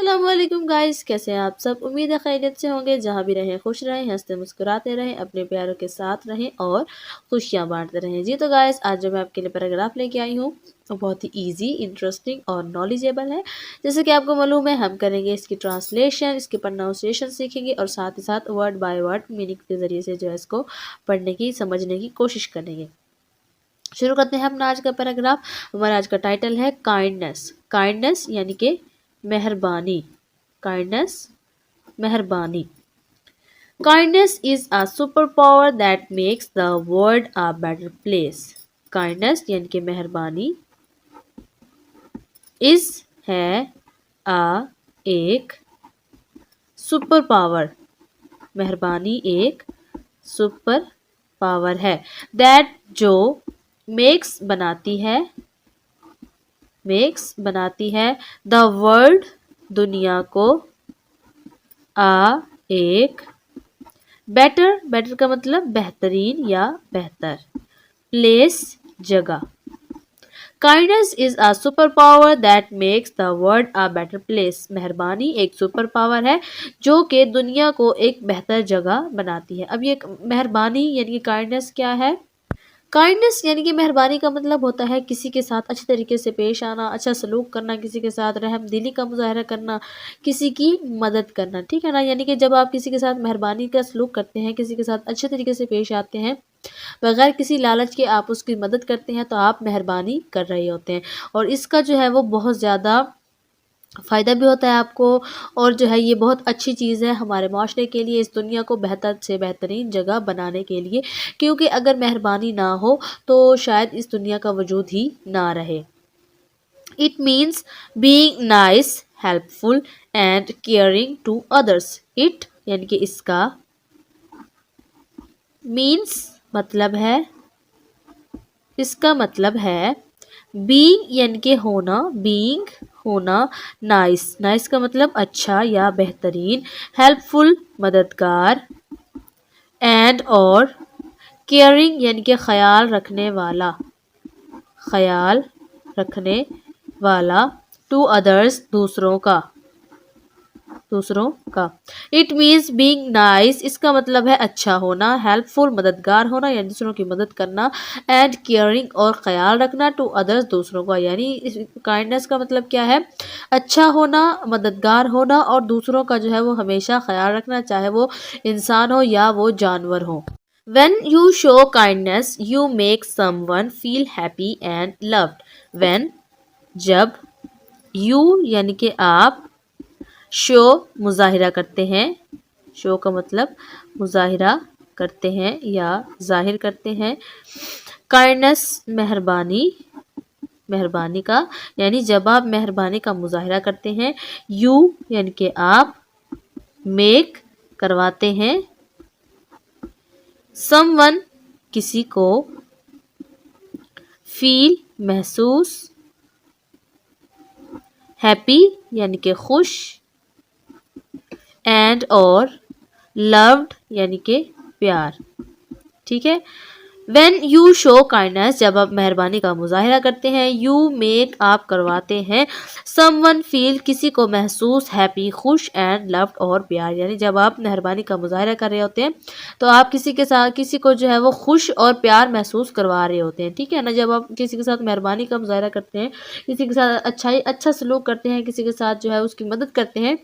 अस्सलाम वालेकुम गाइस, कैसे हैं आप सब। उम्मीद है खैरियत से होंगे। जहाँ भी रहें खुश रहें, हंसते मुस्कुराते रहें, अपने प्यारों के साथ रहें और खुशियाँ बांटते रहें। जी तो गाइस, आज जो मैं आपके लिए पैराग्राफ लेके आई हूँ वो बहुत ही इजी, इंटरेस्टिंग और नॉलेजेबल है। जैसे कि आपको मालूम है, हम करेंगे इसकी ट्रांसलेशन, इसकी प्रोनाउंसिएशन सीखेंगे और साथ ही साथ वर्ड बाय वर्ड मीनिंग के ज़रिए से जो है इसको पढ़ने की, समझने की कोशिश करेंगे। शुरू करते हैं अपना आज का पैराग्राफ। हमारा आज का टाइटल है काइंडनेस। काइंडनेस यानी कि मेहरबानी। काइंडनेस, मेहरबानी। Kindness is a super power that makes the world a better place. Kindness यानी कि मेहरबानी इज है एक सुपर पावर। मेहरबानी एक सुपर पावर है। दैट जो मेक्स बनाती है द वर्ल्ड दुनिया को एक बेटर का मतलब बेहतरीन या बेहतर, प्लेस जगह। Kindness is a super power that makes the world a better place. मेहरबानी एक सुपर पावर है जो कि दुनिया को एक बेहतर जगह बनाती है। अब ये मेहरबानी यानी कि काइंडनेस क्या है। काइंडनेस यानी कि मेहरबानी का मतलब होता है किसी के साथ अच्छे तरीके से पेश आना, अच्छा सलूक करना, किसी के साथ रहमदिली का मुजाहरा करना, किसी की मदद करना, ठीक है ना। यानी कि जब आप किसी के साथ मेहरबानी का सलूक करते हैं, किसी के साथ अच्छे तरीके से पेश आते हैं, बगैर किसी लालच के आप उसकी मदद करते हैं, तो आप मेहरबानी कर रहे होते हैं। और इसका जो है वो बहुत ज़्यादा फ़ायदा भी होता है आपको, और जो है ये बहुत अच्छी चीज़ है हमारे माशरे के लिए, इस दुनिया को बेहतर से बेहतरीन जगह बनाने के लिए। क्योंकि अगर मेहरबानी ना हो तो शायद इस दुनिया का वजूद ही ना रहे। It means being nice, helpful and caring to others. It यानी कि इसका, मीन्स मतलब है, इसका मतलब है बीइंग यानी कि होना, बीइंग होना, नाइस का मतलब अच्छा या बेहतरीन, हेल्पफुल मददगार, एंड और केयरिंग यानी कि ख्याल रखने वाला, टू अदर्स दूसरों का। इट मीन्स बीइंग नाइस, इसका मतलब है अच्छा होना, हेल्पफुल मददगार होना यानी दूसरों की मदद करना, एंड केयरिंग और ख्याल रखना, टू अदर्स दूसरों का। यानी काइंडनेस का मतलब क्या है, अच्छा होना, मददगार होना और दूसरों का जो है वो हमेशा ख्याल रखना, चाहे वो इंसान हो या वो जानवर हो। When you show kindness, you make someone feel happy and loved. When, जब, you यानी कि आप, शो मुजाहिरा करते हैं, शो का मतलब मुजाहिरा करते हैं या जाहिर करते हैं, काइंडनेस मेहरबानी का, यानी जब आप मेहरबानी का मुजाहिरा करते हैं, यू यानी कि आप, मेक करवाते हैं, समवन किसी को, फील महसूस, हैप्पी यानी कि खुश, एंड और लव्ड यानी कि प्यार, ठीक है। When you show kindness, जब आप मेहरबानी का मुजाहिरा करते हैं, you make आप करवाते हैं, someone feel किसी को महसूस, happy खुश, and loved और प्यार। यानी जब आप मेहरबानी का मुजाहिरा कर रहे होते हैं तो आप किसी को जो है वो खुश और प्यार महसूस करवा रहे होते हैं, ठीक है ना। जब आप किसी के साथ मेहरबानी का मुजाहिरा करते हैं, किसी के साथ अच्छा सलूक करते हैं, किसी के साथ जो है उसकी मदद करते हैं,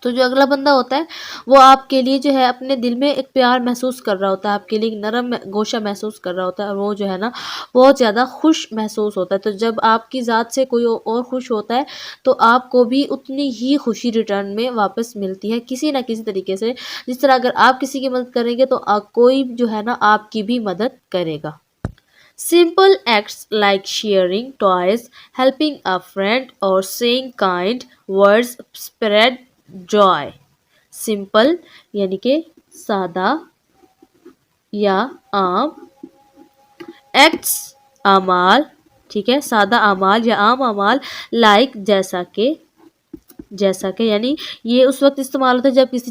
तो जो अगला बंदा होता है वो आपके लिए जो है अपने दिल में एक प्यार महसूस कर रहा होता है, आपके लिए नरम गोशा महसूस कर रहा होता है, और वो जो है ना बहुत ज़्यादा खुश महसूस होता है। तो जब आपकी ज़ात से कोई और खुश होता है तो आपको भी उतनी ही खुशी रिटर्न में वापस मिलती है, किसी ना किसी तरीके से। जिस तरह अगर आप किसी की मदद करेंगे तो कोई जो है ना आपकी भी मदद करेगा। Simple acts like sharing toys, helping a friend, or saying kind words spread joy. Simple यानी कि सादा या आम, एक्ट्स अमाल, ठीक है, सादा अमाल या आम अमाल, लाइक जैसा के यानी ये उस वक्त इस्तेमाल होता है जब किसी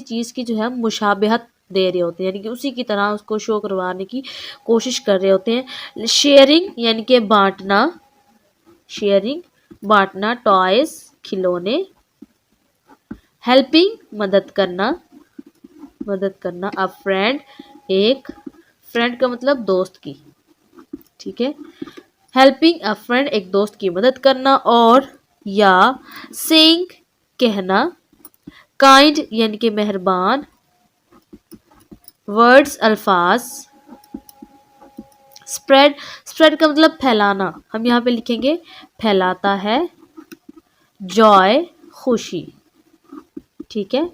चीज़ की जो है मुशाबहत दे रहे होते हैं, यानी कि उसी की तरह उसको शो करवाने की कोशिश कर रहे होते हैं। शेयरिंग यानी कि बांटना, टॉयज खिलौने, हेल्पिंग मदद करना, अ फ्रेंड एक, फ्रेंड का मतलब दोस्त की, ठीक है, हेल्पिंग अ फ्रेंड एक दोस्त की मदद करना, और या सेइंग कहना, काइंड यानी कि मेहरबान, वर्ड्स अल्फाज, स्प्रेड, स्प्रेड का मतलब फैलाना, हम यहाँ पे लिखेंगे फैलाता है, जॉय खुशी, ठीक है।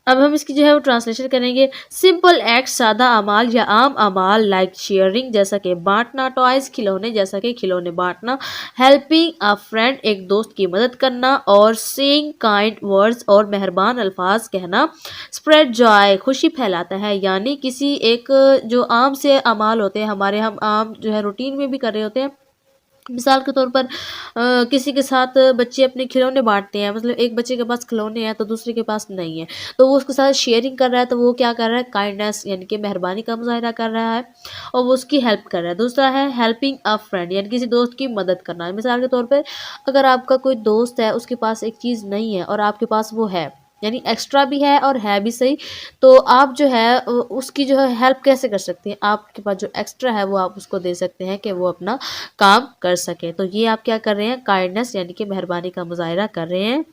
अब हम इसकी जो है वो ट्रांसलेशन करेंगे। सिंपल एक्ट सादा अमाल या आम अमाल लाइक शेयरिंग जैसा कि बांटना, टॉयज खिलौने जैसा कि खिलौने बांटना, हेल्पिंग अ फ्रेंड एक दोस्त की मदद करना, और सेइंग काइंड वर्ड्स और मेहरबान अल्फाज कहना, स्प्रेड जॉय खुशी फैलाता है। यानी किसी एक जो आम से अमाल होते हैं हमारे, हम आम जो है रूटीन में भी कर रहे होते हैं। मिसाल के तौर पर किसी के साथ बच्चे अपने खिलौने बांटते हैं, मतलब एक बच्चे के पास खिलौने हैं तो दूसरे के पास नहीं है, तो वो उसके साथ शेयरिंग कर रहा है, तो वो क्या कर रहा है, काइंडनेस यानी कि मेहरबानी का मुजाहिरा कर रहा है और वो उसकी हेल्प कर रहा है। दूसरा है हेल्पिंग अ फ्रेंड यानी किसी दोस्त की मदद करना। मिसाल के तौर पर अगर आपका कोई दोस्त है, उसके पास एक चीज़ नहीं है और आपके पास वो है, यानी एक्स्ट्रा भी है और है भी सही, तो आप जो है उसकी जो है हेल्प कैसे कर सकते हैं, आपके पास जो एक्स्ट्रा है वो आप उसको दे सकते हैं कि वो अपना काम कर सके। तो ये आप क्या कर रहे हैं, काइंडनेस यानी कि मेहरबानी का मुजाहिरा कर रहे हैं।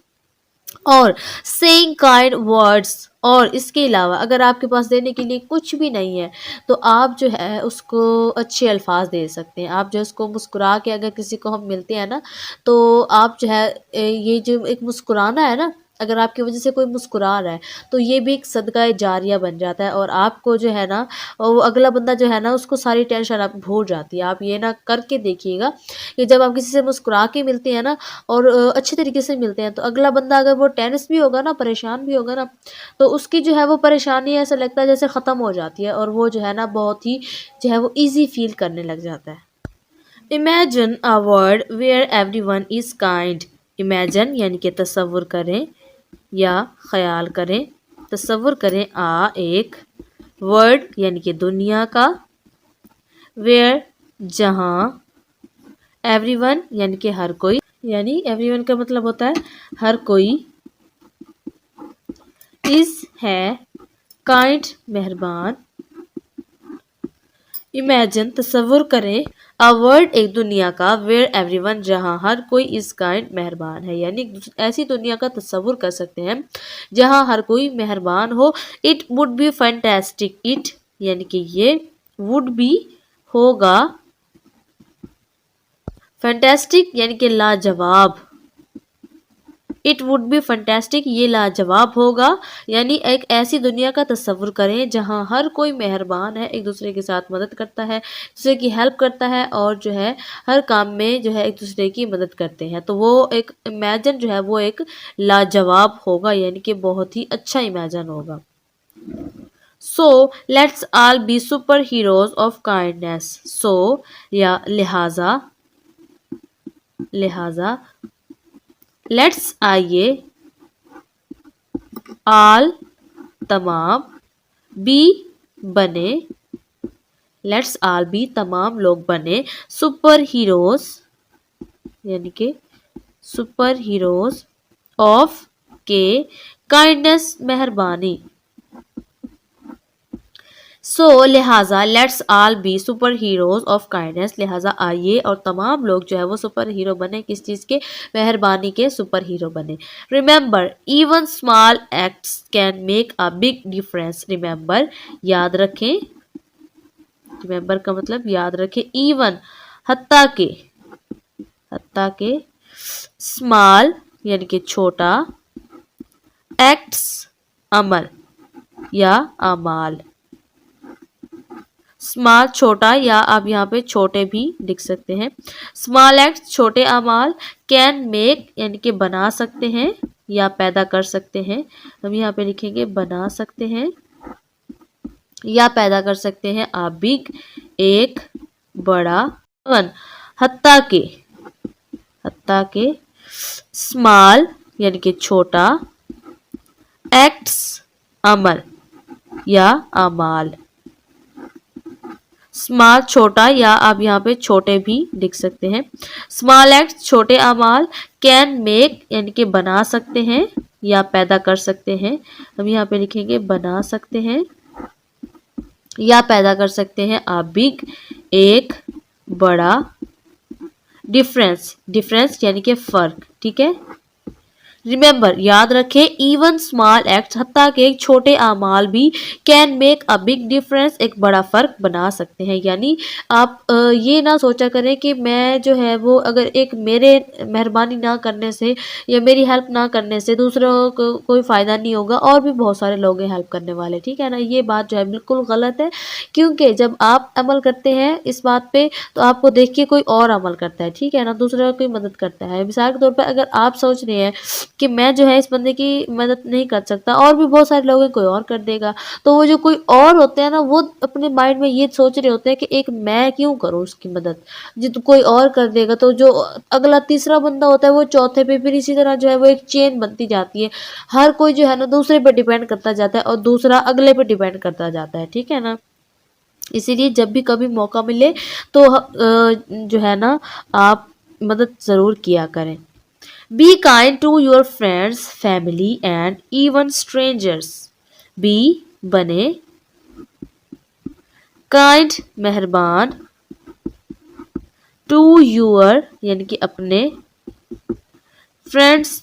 और सेइंग काइंड वर्ड्स, और इसके अलावा अगर आपके पास देने के लिए कुछ भी नहीं है तो आप जो है उसको अच्छे अल्फाज दे सकते हैं। आप जो उसको मुस्कुरा के, अगर किसी को हम मिलते हैं ना, तो आप जो है ये जो एक मुस्कुराना है ना, अगर आपकी वजह से कोई मुस्कुरा रहा है तो ये भी एक सदका जारिया बन जाता है, और आपको जो है ना वो अगला बंदा जो है ना उसको सारी टेंशन आप भूल जाती है। आप ये ना करके देखिएगा कि जब आप किसी से मुस्कुरा के मिलते हैं ना और अच्छे तरीके से मिलते हैं, तो अगला बंदा अगर वो टेंस भी होगा ना, परेशान भी होगा ना, तो उसकी जो है वो परेशानी ऐसा लगता है जैसे ख़त्म हो जाती है, और वो जो है ना बहुत ही जो है वो ईजी फील करने लग जाता है। Imagine a world where everyone is kind. Imagine यानी कि तसव्वुर करें या ख्याल करें, तसव्वुर करें एक वर्ड यानी कि दुनिया का, वेयर जहाँ, एवरीवन यानी कि हर कोई, यानी एवरीवन का मतलब होता है हर कोई, इज है, काइंड मेहरबान, इमेजिन तसव्वुर करें, अ वर्ल्ड एक दुनिया का, वेयर एवरीवन जहाँ हर कोई, इज काइंड मेहरबान है, यानी ऐसी दुनिया का तसव्वुर कर सकते हैं जहाँ हर कोई मेहरबान हो। It would be fantastic, it यानी कि ये, वुड बी होगा, फैंटास्टिक यानी कि लाजवाब, इट वुड बी फैंटास्टिक ये लाजवाब होगा, यानी एक ऐसी दुनिया का तस्वुर करें जहां हर कोई मेहरबान है, एक दूसरे के साथ मदद करता है, दूसरे की हेल्प करता है, और जो है हर काम में जो है एक दूसरे की मदद करते हैं। तो वो एक इमेजिन जो है वो एक लाजवाब होगा, यानी कि बहुत ही अच्छा इमेजिन होगा। So let's all be superheroes of kindness. So या लिहाजा, लिहाजा, लेट्स आइए, आल तमाम, बी बने, लेट्स आल बी तमाम लोग बने, सुपर हीरोज यानी कि सुपर हीरोज ऑफ के, काइंडनेस मेहरबानी। सो लिहाजा let's all be superheroes of kindness, लिहाजा आइए और तमाम लोग जो है वो सुपर हीरो बने, किस चीज़ के, मेहरबानी के सुपर हीरो बने। Remember even small acts can make a big difference. Remember याद रखें, रिमेंबर का मतलब याद रखें, इवन हत्ता के, स्मॉल यानी कि छोटा, एक्ट्स अमल या अमाल, स्मॉल छोटा, या आप यहाँ पे छोटे भी लिख सकते हैं। स्मॉल एक्ट छोटे अमाल, कैन मेक यानी कि बना सकते हैं या पैदा कर सकते हैं, हम यहाँ पे लिखेंगे बना सकते हैं या पैदा कर सकते हैं, आ बिग एक बड़ा, वन हत्ता के, स्मॉल यानी कि छोटा, एक्ट्स अमल या अमाल, स्मॉल छोटा, या आप यहाँ पे छोटे भी लिख सकते हैं। स्मॉल एक्ट छोटे अमाल, کین میک یعنی کہ بنا سکتے ہیں یا پیدا کر سکتے ہیں. ہم یہاں پہ لکھیں گے بنا سکتے ہیں یا پیدا کر سکتے ہیں. a big ایک بڑا. ڈفرینس یعنی کہ فرق. ٹھیک ہے. ریمبر یاد رکھیں ایون اسمال ایکٹس حتیٰ کہ ایک چھوٹے اعمال بھی can make a big difference ایک بڑا فرق بنا سکتے ہیں. یعنی آپ یہ نہ سوچا کریں کہ میں جو ہے وہ اگر ایک میرے مہربانی نہ کرنے سے یا میری ہیلپ نہ کرنے سے دوسروں کو کوئی فائدہ نہیں ہوگا، اور بھی بہت سارے لوگ ہیں ہیلپ کرنے والے. ٹھیک ہے نا. یہ بات جو ہے بالکل غلط ہے، کیونکہ جب آپ عمل کرتے ہیں اس بات پہ تو آپ کو دیکھ کے کوئی اور عمل کرتا ہے. ٹھیک ہے نا. دوسروں کی مدد کرتا ہے. مثال کے طور پر اگر آپ سوچ رہے ہیں کہ میں جو ہے اس بندے کی مدد نہیں کر سکتا، اور بھی بہت سارے لوگ ہیں کوئی اور کر دے گا، تو وہ جو کوئی اور ہوتے ہیں نا وہ اپنے مائنڈ میں یہ سوچ رہے ہوتے ہیں کہ ایک میں کیوں کروں اس کی مدد، جب کوئی اور کر دے گا تو جو اگلا تیسرا بندہ ہوتا ہے وہ چوتھے پہ، پھر اسی طرح جو ہے وہ ایک چین بنتی جاتی ہے. ہر کوئی جو ہے نا دوسرے پہ ڈیپینڈ کرتا جاتا ہے اور دوسرا اگلے پہ ڈیپینڈ کرتا جاتا ہے. ٹھیک ہے نا. اسی لیے جب بھی کبھی موقع ملے تو جو ہے نا آپ مدد ضرور کیا کریں. Be kind to your friends, family and even strangers. Be بنے. Kind مہربان. To your یعنی کہ اپنے. Friends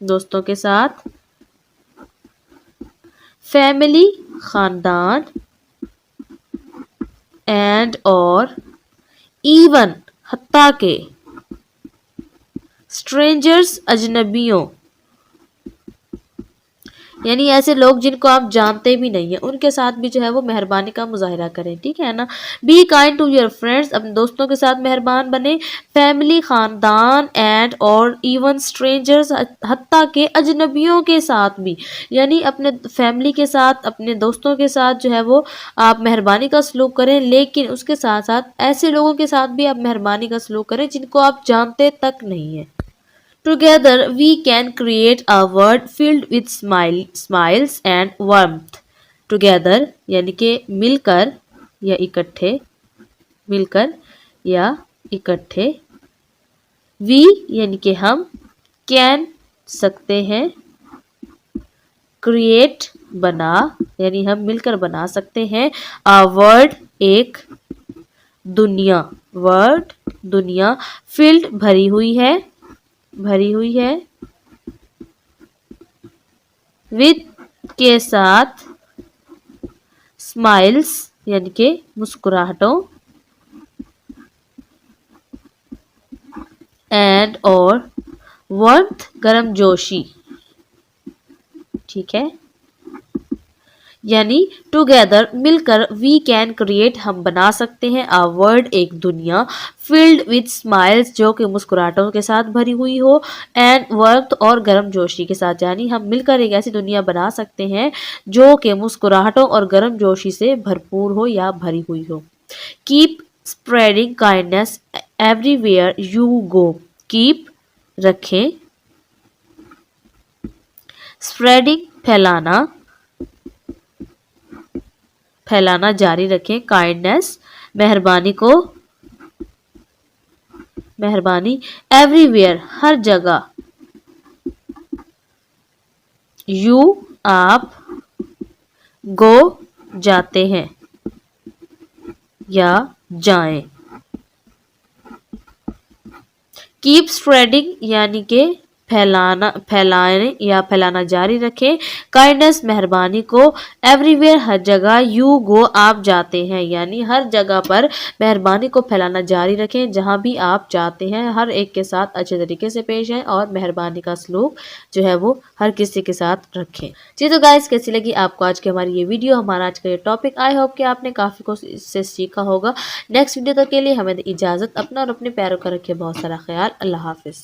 دوستوں کے ساتھ. Family خاندان. And اور even حتیٰ کہ. Strangers اجنبیوں یعنی ایسے لوگ جن کو آپ جانتے بھی نہیں ہیں، ان کے ساتھ بھی جو ہے وہ مہربانی کا مظاہرہ کریں. ٹھیک ہے نا. Be kind to your friends اپنے دوستوں کے ساتھ مہربان بنے. Family خاندان and اور even strangers حتیٰ کہ اجنبیوں کے ساتھ بھی، یعنی اپنے فیملی کے ساتھ اپنے دوستوں کے ساتھ جو ہے وہ آپ مہربانی کا سلوک کریں، لیکن اس کے ساتھ ساتھ ایسے لوگوں کے ساتھ بھی آپ مہربانی کا سلوک کریں جن کو آپ جانتے تک نہیں ہیں. Together we can create a world filled with smiles and warmth. Together یعنی کہ مل کر یا اکٹھے. We یعنی کہ ہم. Can سکتے ہیں. Create بنا یعنی ہم مل کر بنا سکتے ہیں. A world ایک دنیا. World دنیا. Filled بھری ہوئی ہے. with کے ساتھ. smiles یعنی کہ مسکراہٹوں. and اور warmth گرم جوشی. ٹھیک ہے. یعنی together مل کر we can create ہم بنا سکتے ہیں a world ایک دنیا filled with smiles جو کہ مسکراہٹوں کے ساتھ بھری ہوئی ہو and warmth اور گرم جوشی کے ساتھ. یعنی ہم مل کر ایک ایسی دنیا بنا سکتے ہیں جو کہ مسکراہٹوں اور گرم جوشی سے بھرپور ہو یا بھری ہوئی ہو. Keep spreading kindness everywhere you go. Keep رکھیں. Spreading پھیلانا جاری رکھیں. Kindness مہربانی. Everywhere ہر جگہ. You آپ. Go جاتے ہیں یا جائیں. Keep spreading یعنی کہ پھیلائیں یا پھیلانا جاری رکھیں. Kindness مہربانی کو. Everywhere ہر جگہ. You go آپ جاتے ہیں، یعنی ہر جگہ پر مہربانی کو پھیلانا جاری رکھیں جہاں بھی آپ جاتے ہیں. ہر ایک کے ساتھ اچھے طریقے سے پیش آئیں اور مہربانی کا سلوک جو ہے وہ ہر کسی کے ساتھ رکھیں. جی تو گائز کیسی لگی آپ کو آج کی ہماری یہ ویڈیو، ہمارا آج کا یہ ٹاپک؟ آئی ہوپ کہ آپ نے کافی کچھ اس سے سیکھا ہوگا. نیکسٹ ویڈیو تک کے لیے ہمیں اجازت. اپنا اور اپنے پیاروں کا رکھے بہت سارا خیال. اللہ حافظ.